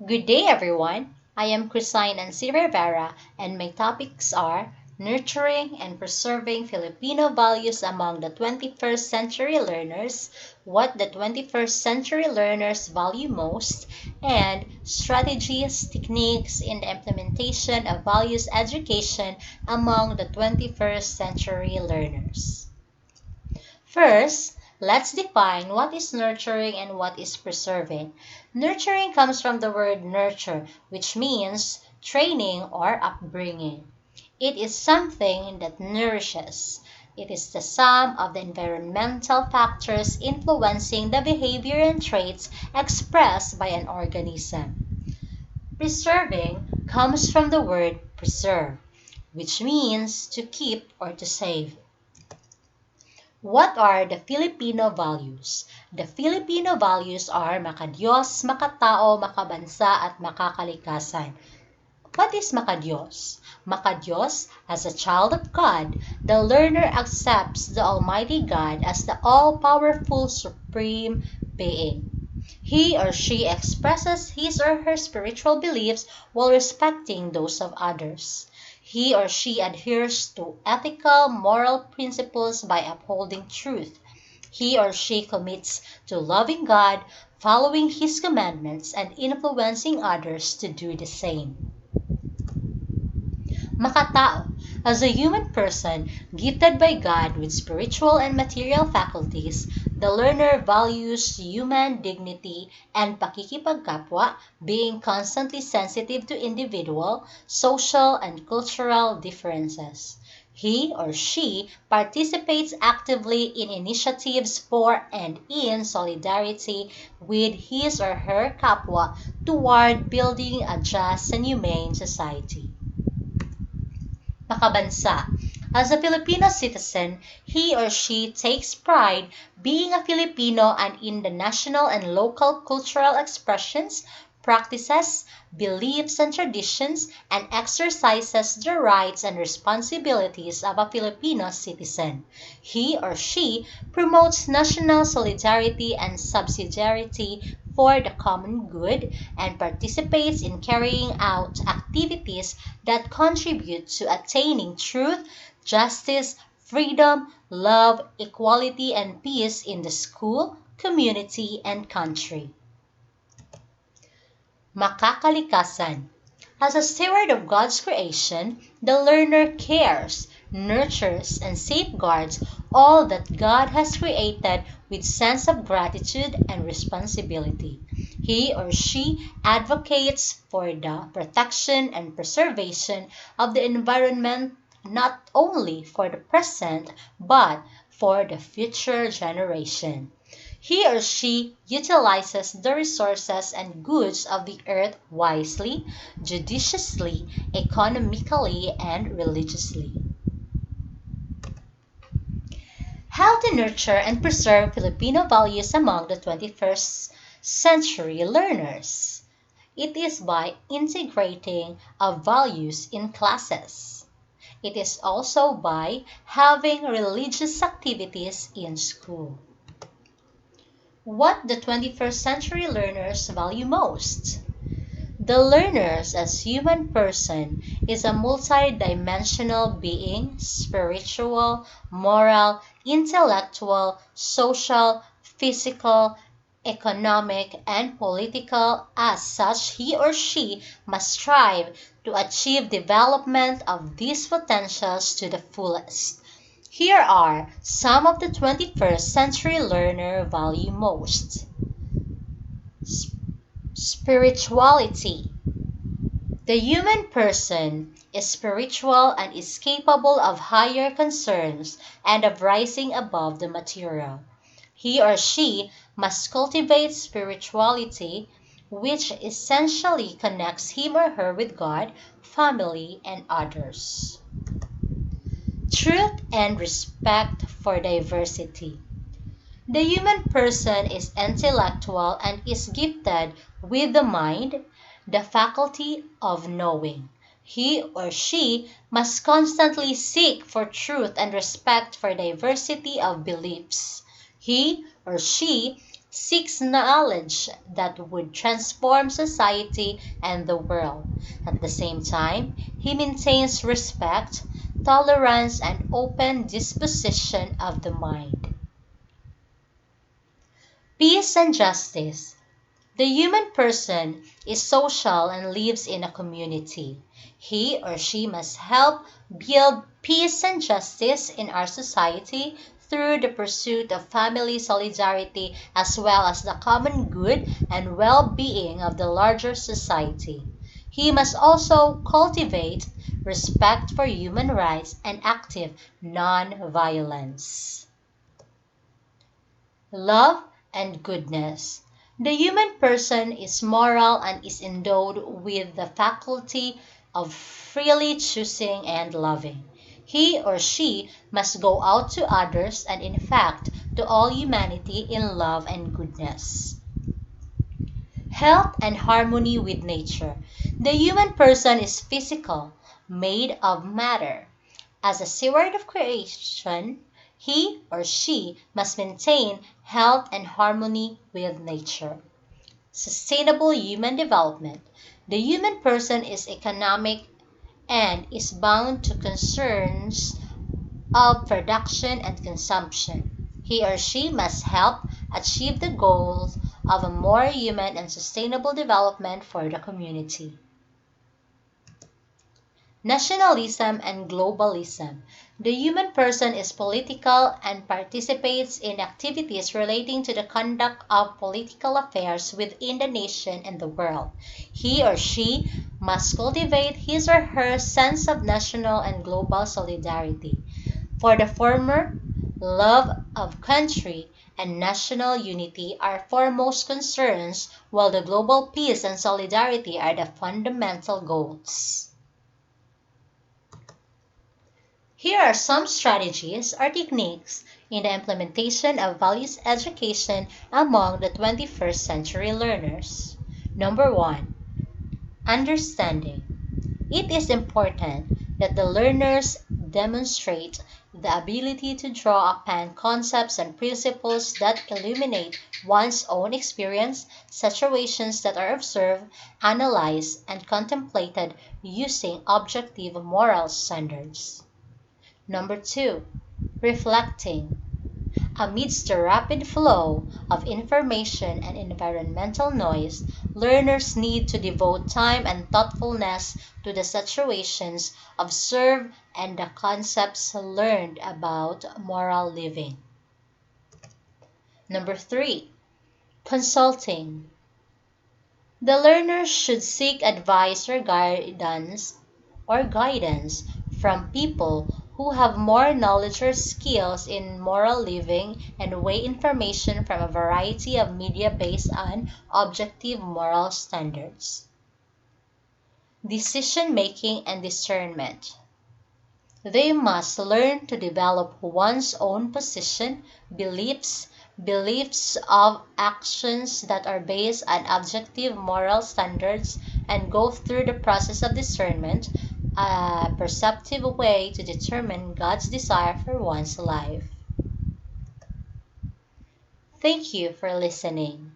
Good day, everyone. I am Christine Nancy Rivera, and my topics are nurturing and preserving Filipino values among the 21st century learners, what the 21st century learners value most, and strategies, techniques in the implementation of values education among the 21st century learners. First, let's define what is nurturing and what is preserving. Nurturing comes from the word nurture, which means training or upbringing. It is something that nourishes. It is the sum of the environmental factors influencing the behavior and traits expressed by an organism. Preserving comes from the word preserve, which means to keep or to save. What are the Filipino values? The Filipino values are makadiyos, makatao, makabansa, at makakalikasan. What is makadiyos? Makadiyos, as a child of God, the learner accepts the Almighty God as the all-powerful supreme being. He or she expresses his or her spiritual beliefs while respecting those of others. He or she adheres to ethical, moral principles by upholding truth. He or she commits to loving God, following His commandments, and influencing others to do the same. Makatao, as a human person gifted by God with spiritual and material faculties, the learner values human dignity and pakikipagkapwa, being constantly sensitive to individual, social, and cultural differences. He or she participates actively in initiatives for and in solidarity with his or her kapwa toward building a just and humane society. Makabansa. As a Filipino citizen, he or she takes pride being a Filipino and in the national and local cultural expressions, practices, beliefs and traditions, and exercises the rights and responsibilities of a Filipino citizen. He or she promotes national solidarity and subsidiarity for the common good and participates in carrying out activities that contribute to attaining truth, justice, freedom, love, equality, and peace in the school, community, and country. Makakalikasan. As a steward of God's creation, the learner cares, nurtures, and safeguards all that God has created with sense of gratitude and responsibility. He or she advocates for the protection and preservation of the environment not only for the present but for the future generation. He or she utilizes the resources and goods of the earth wisely, judiciously, economically, and religiously. How to nurture and preserve Filipino values among the 21st century learners. It is by integrating of values in classes. It is also by having religious activities in school. What the 21st century learners value most. The learners as human person is a multidimensional being, spiritual, moral, intellectual, social, physical, economic, and political. As such, he or she must strive to achieve development of these potentials to the fullest. Here are some of the 21st century learner value most. Spirituality. The human person is spiritual and is capable of higher concerns and of rising above the material. He or she must cultivate spirituality, which essentially connects him or her with God, family, and others. Truth and respect for diversity. The human person is intellectual and is gifted with the mind, the faculty of knowing. He or she must constantly seek for truth and respect for diversity of beliefs. He or she seeks knowledge that would transform society and the world. At the same time, he maintains respect, tolerance, and open disposition of the mind. Peace and justice. The human person is social and lives in a community. He or she must help build peace and justice in our society through the pursuit of family solidarity as well as the common good and well-being of the larger society. He must also cultivate respect for human rights and active non-violence. Love and goodness. The human person is moral and is endowed with the faculty of freely choosing and loving. He or she must go out to others and, in fact, to all humanity in love and goodness. Health and harmony with nature. The human person is physical, made of matter. As a steward of creation, he or she must maintain health and harmony with nature. Sustainable human development. The human person is economic and is bound to concerns of production and consumption. He or she must help achieve the goals of a more human and sustainable development for the community. Nationalism and globalism. The human person is political and participates in activities relating to the conduct of political affairs within the nation and the world. He or she must cultivate his or her sense of national and global solidarity. For the former, love of country and national unity are foremost concerns, while the global peace and solidarity are the fundamental goals. Here are some strategies or techniques in the implementation of values education among the 21st century learners. Number one, understanding. It is important that the learners demonstrate the ability to draw upon concepts and principles that illuminate one's own experience, situations that are observed, analyzed, and contemplated using objective moral standards. Number two, reflecting. Amidst the rapid flow of information and environmental noise, learners need to devote time and thoughtfulness to the situations observed and the concepts learned about moral living. Number three, consulting. The learner should seek advice or guidance from people who have more knowledge or skills in moral living and weigh information from a variety of media based on objective moral standards. Decision making and discernment. They must learn to develop one's own position, beliefs of actions that are based on objective moral standards, and go through the process of discernment, a perceptive way to determine God's desire for one's life. Thank you for listening.